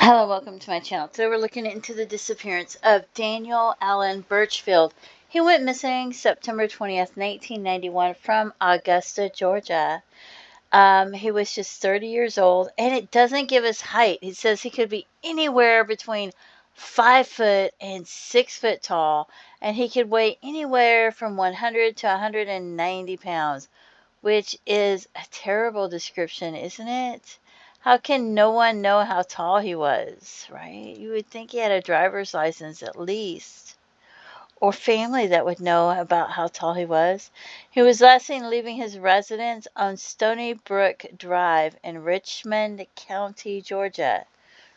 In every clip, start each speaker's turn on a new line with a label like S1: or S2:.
S1: Hello, welcome to my channel. Today we're looking into the disappearance of Daniel Allen Birchfield. He went missing September 20th, 1991 from Augusta, Georgia. He was just 30 years old, and it doesn't give his height. It says he could be anywhere between 5 foot and 6 foot tall, and he could weigh anywhere from 100 to 190 pounds, which is a terrible description, isn't it? How can no one know how tall he was, right? You would think he had a driver's license at least, or family that would know about how tall he was. He was last seen leaving his residence on Stoneybrook Drive in Richmond County, Georgia.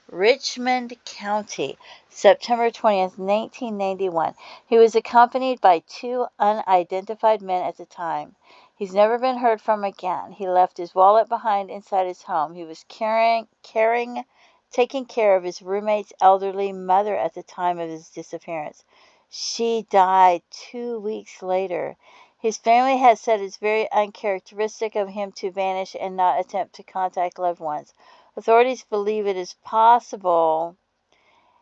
S1: Richmond County, September 20th, 1991. He was accompanied by two unidentified men at the time. He's never been heard from again. He left his wallet behind inside his home. He was taking care of his roommate's elderly mother at the time of his disappearance. She died 2 weeks later. His family has said it's very uncharacteristic of him to vanish and not attempt to contact loved ones. Authorities believe it is possible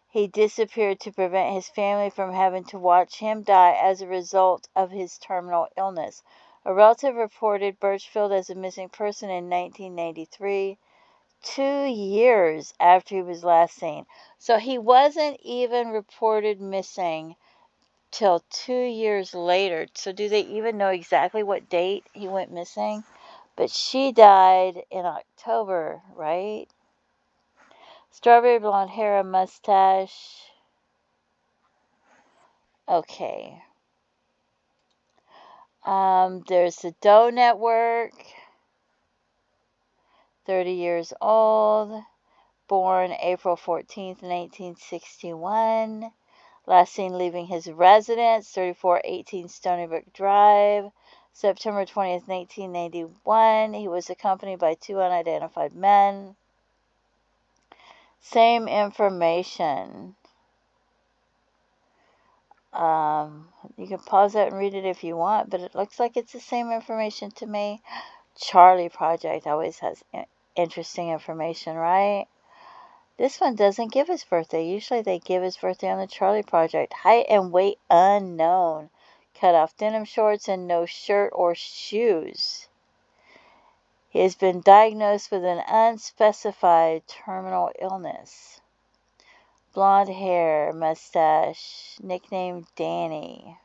S1: he disappeared to prevent his family from having to watch him die as a result of his terminal illness. A relative reported Birchfield as a missing person in 1993, 2 years after he was last seen. So he wasn't even reported missing till 2 years later. So do they even know exactly what date he went missing? But she died in October, right? Strawberry blonde hair, a mustache. Okay. There's the Doe Network. 30 years old. Born April 14th, 1961. Last seen leaving his residence, 3418 Stoneybrook Drive. September 20th, 1991. He was accompanied by two unidentified men. Same information. You can pause that and read it if you want, but it looks like it's the same information to me. Charlie Project always has interesting information, right? This one doesn't give his birthday. Usually they give his birthday on the Charlie Project. Height and weight unknown. Cut off denim shorts and no shirt or shoes. He has been diagnosed with an unspecified terminal illness. Blonde hair, mustache, nicknamed Danny.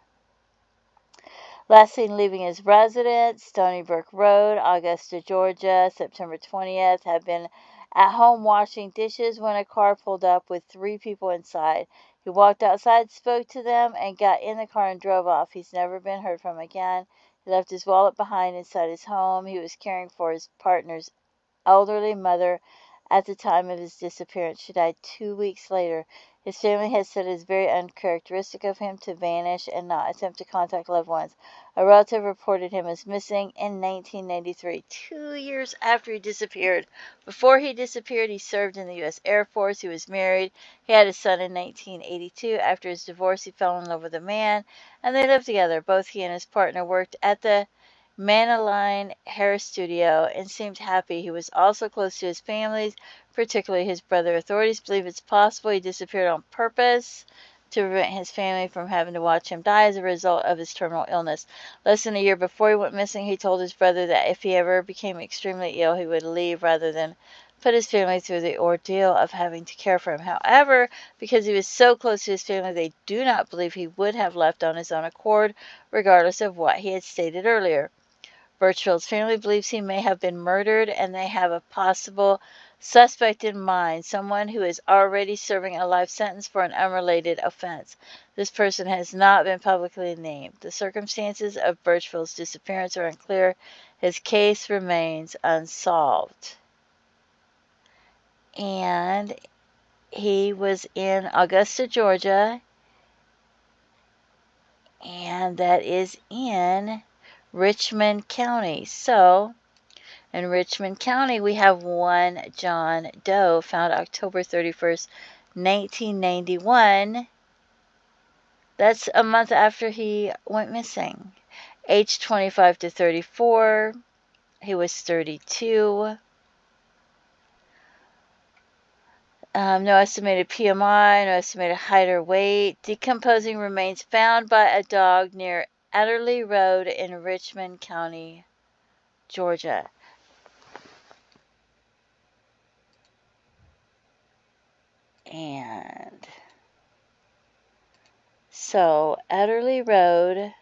S1: Last seen leaving his residence, Stoneybrook Road, Augusta, Georgia, September 20th. Had been at home washing dishes when a car pulled up with three people inside. He walked outside, spoke to them, and got in the car and drove off. He's never been heard from again. He left his wallet behind inside his home. He was caring for his partner's elderly mother at the time of his disappearance. She died 2 weeks later. His family has said it is very uncharacteristic of him to vanish and not attempt to contact loved ones. A relative reported him as missing in 1993, 2 years after he disappeared. Before he disappeared, he served in the U.S. Air Force. He was married. He had a son in 1982. After his divorce, he fell in love with a man, and they lived together. Both he and his partner worked at the Maniline hair studio and seemed happy. He was also close to his family, particularly his brother. Authorities believe it's possible he disappeared on purpose to prevent his family from having to watch him die as a result of his terminal illness. Less than a year before he went missing, he told his brother that if he ever became extremely ill, he would leave rather than put his family through the ordeal of having to care for him. However, because he was so close to his family, they do not believe he would have left on his own accord, regardless of what he had stated earlier. Birchfield's family believes he may have been murdered, and they have a possible suspect in mind, someone who is already serving a life sentence for an unrelated offense. This person has not been publicly named. The circumstances of Birchfield's disappearance are unclear. His case remains unsolved. And he was in Augusta, Georgia, and that is in Richmond County. So, in Richmond County, we have one John Doe found October 31st, 1991. That's a month after he went missing. Age 25 to 34. He was 32. No estimated PMI, no estimated height or weight. Decomposing remains found by a dog near Adderley Road in Richmond County, Georgia. And so, Adderley Road,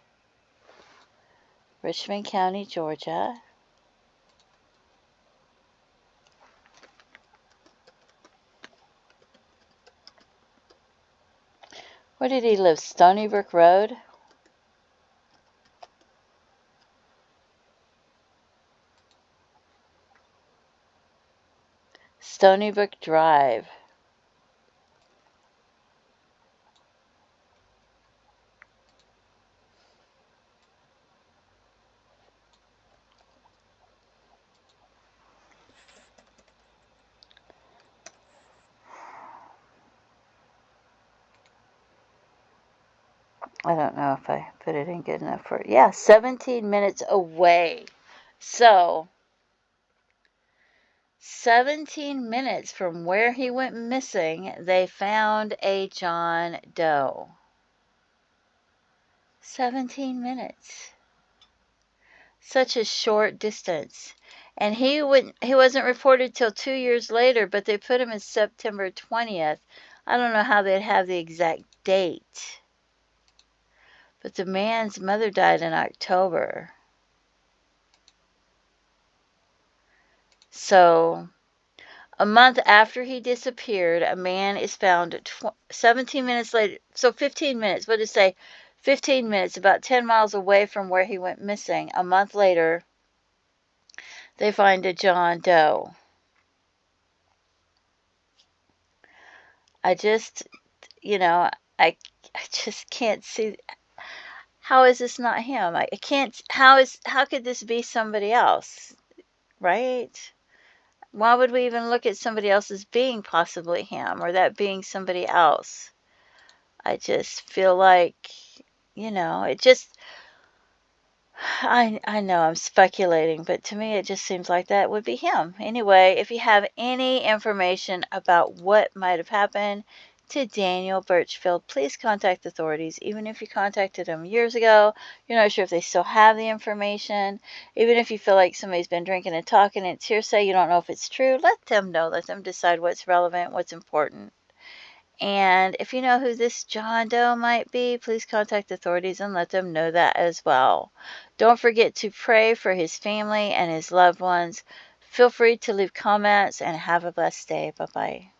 S1: Richmond County, Georgia. Where did he live? Stoneybrook Road? Stoneybrook Drive. I don't know if I put it in good enough for it. Yeah, 17 minutes away. So, 17 minutes from where he went missing, they found a John Doe. 17 minutes. Such a short distance. And he wasn't reported till 2 years later, but they put him in September 20th. I don't know how they'd have the exact date. But the man's mother died in October. So, a month after he disappeared, a man is found 17 minutes later. So 15 minutes, what did it say? 15 minutes, about 10 miles away from where he went missing. A month later, they find a John Doe. I just, I just can't see. How is this not him? I can't. How could this be somebody else? Right? Why would we even look at somebody else as being possibly him or that being somebody else? I just feel like, it just, I know I'm speculating, but to me it just seems like that would be him. Anyway, if you have any information about what might have happened to Daniel Birchfield, please contact authorities. Even if you contacted them years ago, you're not sure if they still have the information. Even if you feel like somebody's been drinking and talking and it's hearsay, you don't know if it's true, let them know. Let them decide what's relevant, what's important. And if you know who this John Doe might be, please contact authorities and let them know that as well. Don't forget to pray for his family and his loved ones. Feel free to leave comments and have a blessed day. Bye-bye.